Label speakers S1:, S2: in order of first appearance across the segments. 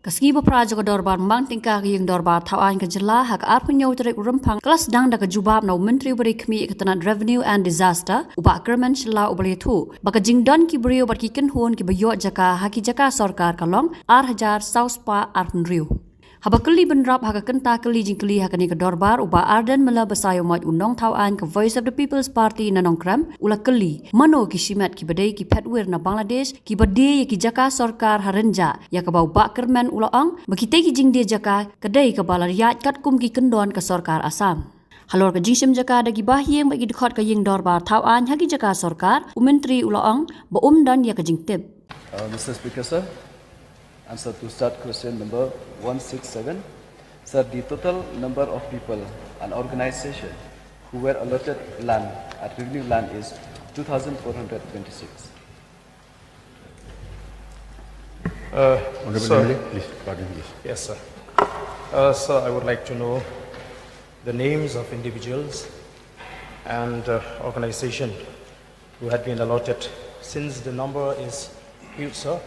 S1: Kasngi bepraja ke dorbar mang tingkah ke yang dorbar tauan ke jelah hak arpunyo terik rempang kelas dang dak jubab nau Myntri beri kemi ke tenat revenue and disaster ubak kerman shilla ubali tu baka Kyndon ki beri ubat ki kenhun ki bayo Jaka haki Jaka Sorkar kalong ar sauspa arpun riu. Haba keli benrap haka kenta keli jing keli haka ni ke dorbar uba arden mela besayo mot unong tauan ke Voice of the People's Party na nongkram ula keli Mano Riewshimet ki badai ki petwir na Bangladesh ki badai ki Jaka Sorkar Rynjah ya ke bau bak kermen ula ong bakite ki jing dia Jaka kedai ke bala Ïaid Katkum ki Kyndon ke Sorkar Assam. Halor ke jingsim Jaka dagi bahyeng bagi dekat ke ying dorbar tauan haki Jaka Sorkar Myntri ula ong ba dan ya ke jing tip.
S2: Mr. Speaker, sir. Answer to start question number 167. Sir, the total number of people and organization who were allotted land at revenue land is 2,426.
S3: Honorable please, pardon me.
S4: Yes, sir. Sir, I would like to know the names of individuals and organization who had been allotted. Since the number is huge, sir,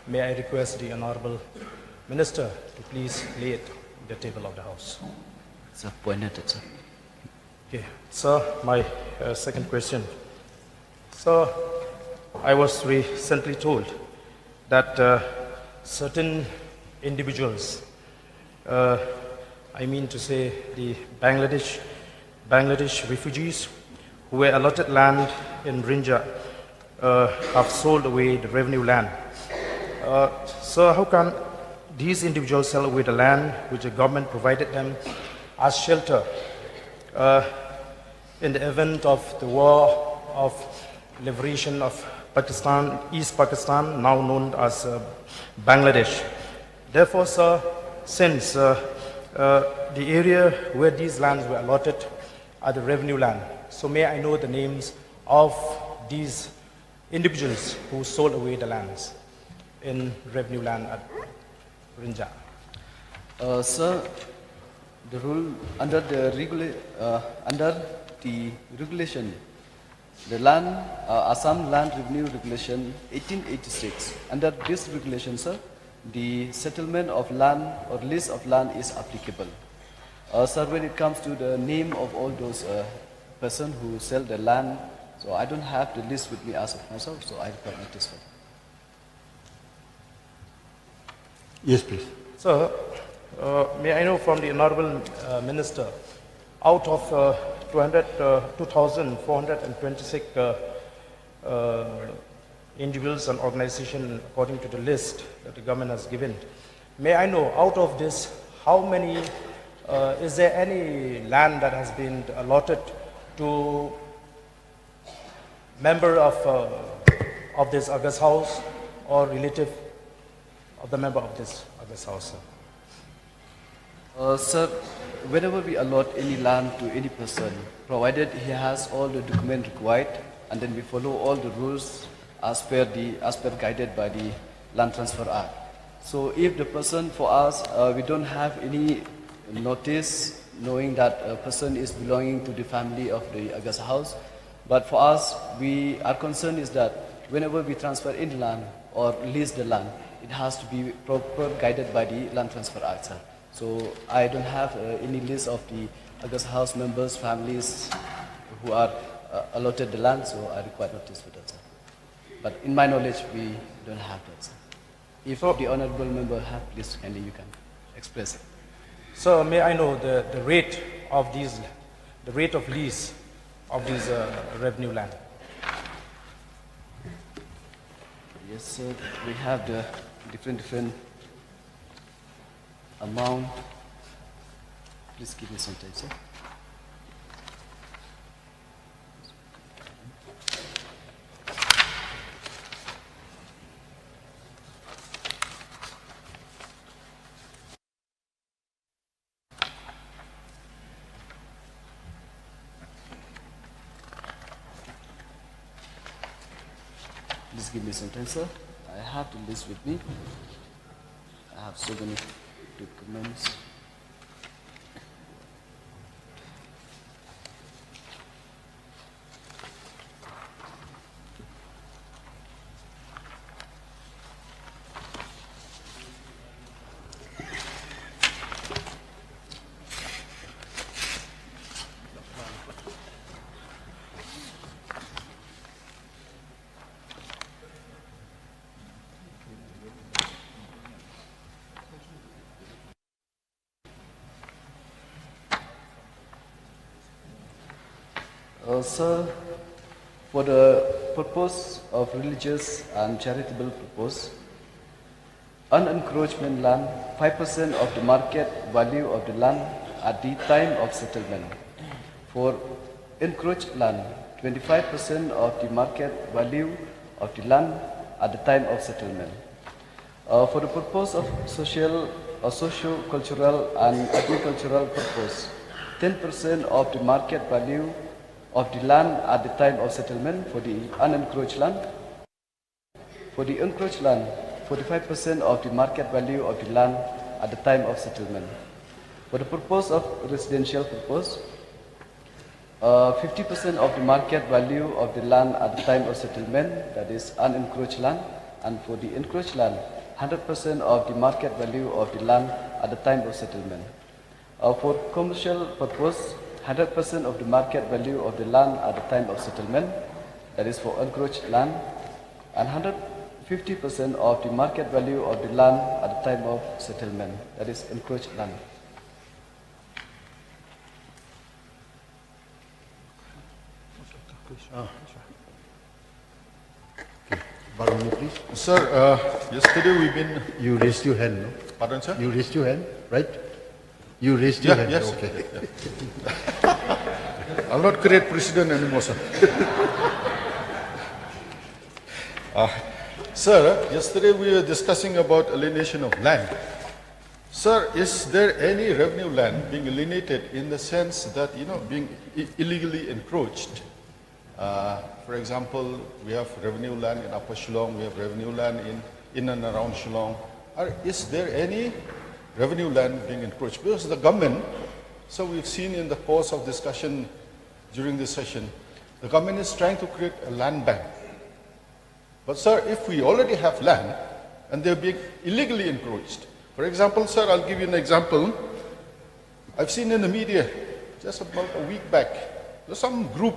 S4: may I request the Honorable Minister to please lay it on the table of the House.
S2: Sir, pointed it, sir.
S4: Okay, sir, my second question. Sir, I was recently told that certain individuals, I mean to say the Bangladesh refugees who were allotted land in Rynjah have sold away the revenue land. So how can these individuals sell away the land which the government provided them as shelter in the event of the war of liberation of Pakistan, East Pakistan, now known as Bangladesh? Therefore, sir, since the area where these lands were allotted are the revenue land, so may I know the names of these individuals who sold away the lands in revenue land at Rynjah?
S2: Sir, the rule under the regulation, the land Assam Land Revenue Regulation 1886. Under this regulation, sir, the settlement of land or lease of land is applicable. Sir, when it comes to the name of all those persons who sell the land, so I don't have the list with me as of myself, so I require notice for that.
S3: Yes, please.
S4: Sir, may I know from the Honorable Minister, out of 2,426 individuals and organizations according to the list that the government has given, may I know out of this how many, is there any land that has been allotted to member of this August House or relative of the member of this August House, sir?
S2: Sir, whenever we allot any land to any person, provided he has all the documents required, and then we follow all the rules as per guided by the Land Transfer Act. So if the person for us, we don't have any notice knowing that a person is belonging to the family of the August House, but for us, our concern is that whenever we transfer any land or lease the land, it has to be proper guided by the Land Transfer Act, sir. So I don't have any list of the August House members, families who are allotted the land, so I require notice for that, sir. But in my knowledge, we don't have that, sir. If the honorable member have, please kindly you can express it.
S4: So may I know the rate of lease of these revenue land?
S2: Yes, sir. We have the different amount. Please give me some time, sir. Please give me some time, sir. I have the list with me. I have so many documents. Sir, for the purpose of religious and charitable purpose, unencroachment land, 5% of the market value of the land at the time of settlement. For encroached land, 25% of the market value of the land at the time of settlement. For the purpose of socio-cultural and agricultural purpose, 10% of the market value of the land at the time of settlement for the unencroached land. For the encroached land, 45% of the market value of the land at the time of settlement. For the purpose of residential purpose, 50% of the market value of the land at the time of settlement, that is unencroached land, and for the encroached land, 100% of the market value of the land at the time of settlement. For commercial purpose, 100% of the market value of the land at the time of settlement, that is for encroached land, and 150% of the market value of the land at the time of settlement, that is encroached land.
S3: Baroni, please.
S5: Sir, yesterday we've been...
S3: You raised your hand, no?
S5: Pardon, sir?
S3: You raised your hand, right? You raised your hand.
S5: Yes.
S3: Okay.
S5: I'll not create precedent anymore, sir. Sir, yesterday we were discussing about alienation of land. Sir, is there any revenue land being alienated in the sense that, being illegally encroached? For example, we have revenue land in Upper Shillong, we have revenue land in and around Shillong. Is there any revenue land being encroached? Because the government, so we've seen in the course of discussion during this session, the government is trying to create a land bank. But sir, if we already have land and they're being illegally encroached, for example, sir, I'll give you an example. I've seen in the media just about a week back, there's some group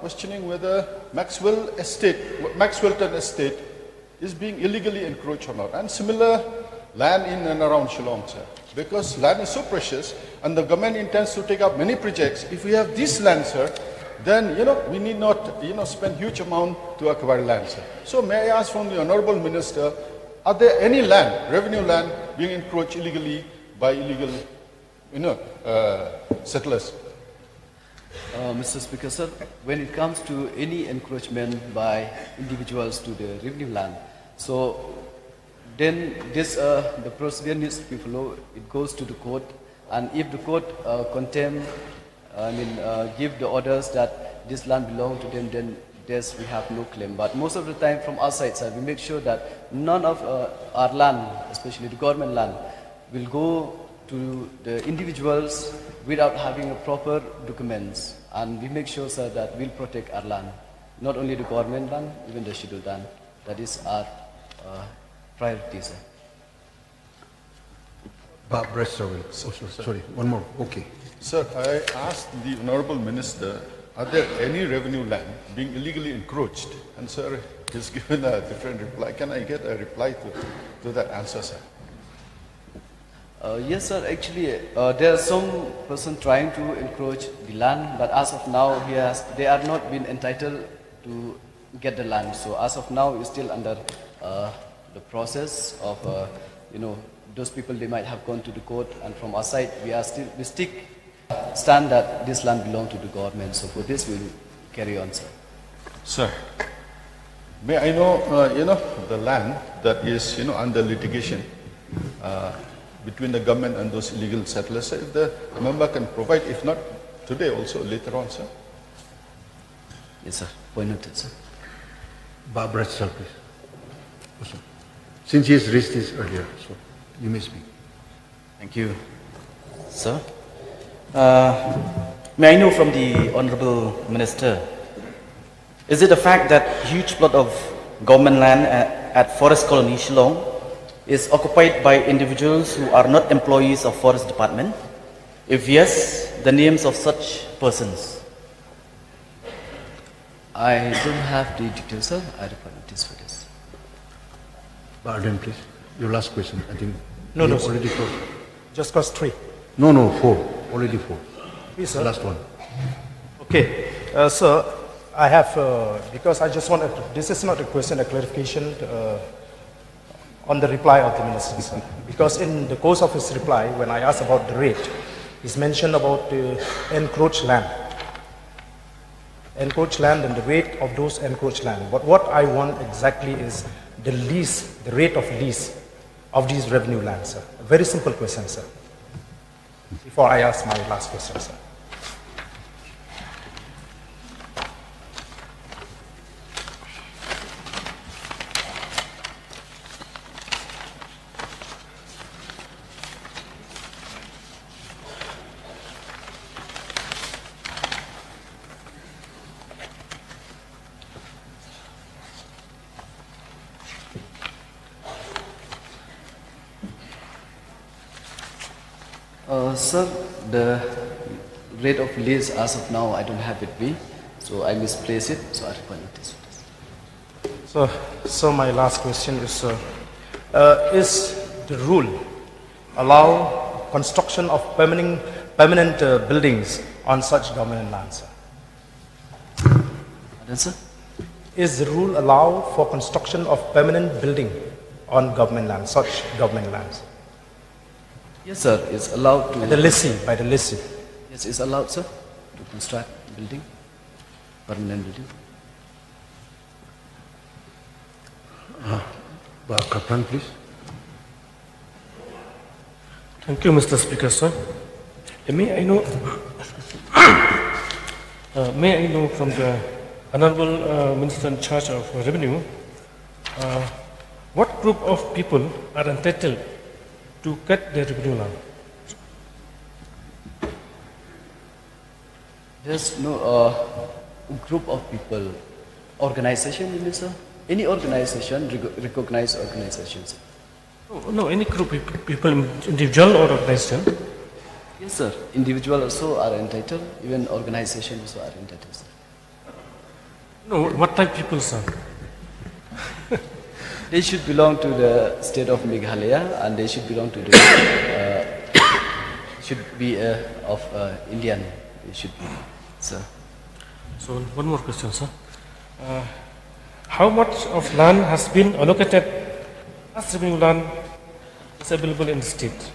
S5: questioning whether Maxwellton Estate is being illegally encroached or not. And similar land in and around Shillong, sir. Because land is so precious and the government intends to take up many projects. If we have this land, sir, then, we need not, spend huge amount to acquire land, sir. So may I ask from the Honorable Minister, are there any land, revenue land, being encroached illegally by illegal, settlers?
S2: Mr. Speaker, sir, when it comes to any encroachment by individuals to the revenue land, so then this the procedure needs to be followed. It goes to the court, and if the court give the orders that this land belongs to them, then yes, we have no claim. But most of the time, from our side, sir, we make sure that none of our land, especially the government land, will go to the individuals without having a proper documents. And we make sure, sir, that we'll protect our land, not only the government land, even the scheduled land. That is our priority, sir.
S3: Sorry, one more. Okay.
S5: Sir, I asked the Honorable Minister, are there any revenue land being illegally encroached? And sir, he's given a different reply. Can I get a reply to that answer, sir?
S2: Yes, sir. Actually, there are some person trying to encroach the land, but as of now, they are not been entitled to get the land. So as of now, it's still under the process of, those people, they might have gone to the court, and from our side, we stand that this land belongs to the government. So for this, we'll carry on, sir.
S5: Sir, may I know, the land that is, under litigation between the government and those illegal settlers, sir, if the member can provide, if not today, also later on, sir?
S2: Yes, sir. Point noted, sir.
S3: Barbara, sir, please. Since he has raised this earlier, so you may speak.
S6: Thank you, sir. May I know from the Honorable Minister, is it a fact that huge plot of government land at Forest Colony Shillong is occupied by individuals who are not employees of Forest Department? If yes, the names of such persons?
S2: I don't have the details, sir. I apologize for this.
S3: Pardon, please. Your last question, I think.
S4: No,
S3: we have
S4: sir.
S3: already closed.
S4: Just cause 3.
S3: No, 4. Already 4.
S4: Please, sir.
S3: Last one.
S4: Okay, sir, I have, because I just wanted, this is not a question, a clarification on the reply of the minister, sir. Because in the course of his reply, when I asked about the rate, he's mentioned about encroached land. Encroached land and the rate of those encroached land. But what I want exactly is the lease, the rate of lease of these revenue lands, sir. A very simple question, sir. Before I ask my last question, sir.
S2: Sir, the rate of lease as of now, I don't have it with me, so I misplaced it, so I require notice.
S4: So my last question is the rule allow construction of permanent buildings on such government lands, sir?
S2: Pardon, sir?
S4: Is the rule allow for construction of permanent building on government lands, such government lands?
S2: Yes, sir, it's allowed to...
S4: By the lessee.
S2: Yes, it's allowed, sir, to construct building, permanent building.
S3: Kaplan, please.
S7: Thank you, Mr. Speaker, sir. May I know from the Honorable Minister in charge of Revenue, what group of people are entitled to cut their revenue land?
S2: There's no group of people, organization, you mean, sir? Any organization, recognized organizations.
S7: No, any group of people, individual or organization?
S2: Yes, sir. Individual also are entitled, even organization also are entitled, sir.
S7: No, what type of people, sir?
S2: They should belong to the state of Meghalaya, and they should belong to the, should be of Indian, they should be, sir.
S7: So, one more question, sir. How much of land has been allocated as revenue land is available in the state?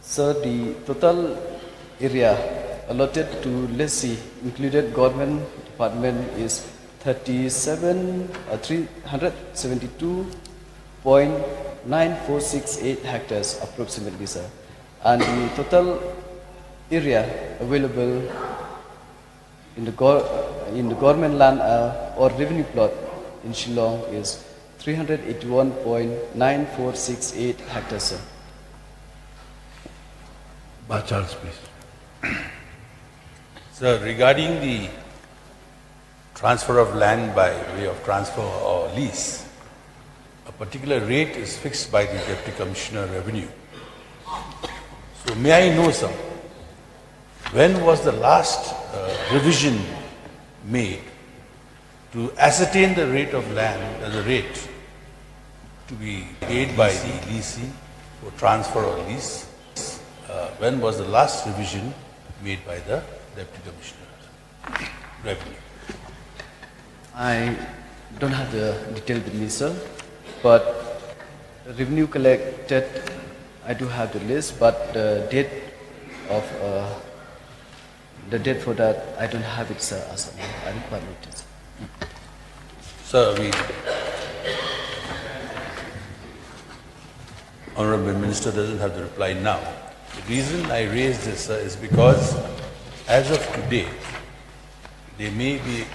S2: Sir, the total area allotted to lessee, included government department, is 372.9468 hectares approximately, sir. And the total area available in the government land or revenue plot in Shillong is 381.9468 hectares, sir.
S3: Charles, please.
S8: Sir, regarding the transfer of land by way of transfer or lease, a particular rate is fixed by the Deputy Commissioner Revenue. So may I know, sir, when was the last revision made to ascertain the rate of land as a rate to be paid by the leasing for transfer or lease? When was the last revision made by the Deputy Commissioner Revenue?
S2: I don't have the detail with me, sir, but revenue collected, I do have the list, but the date for that, I don't have it, sir, as of now. I require notice.
S8: Sir, Honorable Minister doesn't have the reply now. The reason I raised this, sir, is because as of today, there may be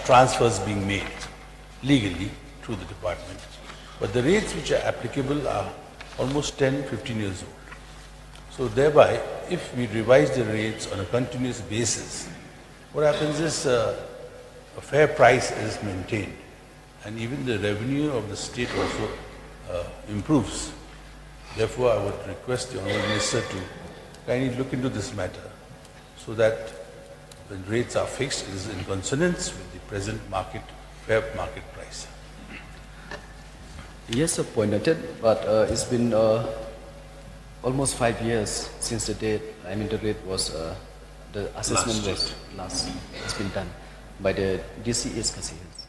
S8: transfers being made legally through the department, but the rates which are applicable are almost 10-15 years old. So thereby, if we revise the rates on a continuous basis, what happens is a fair price is maintained, and even the revenue of the state also improves. Therefore, I would request the Honourable Minister to kindly look into this matter so that when rates are fixed, it is in consonance with the present market, fair market price.
S2: Yes, appointed, but it's been almost 5 years since the date. I mean, the rate was the assessment was last. It's been done by the DC East Kasihans.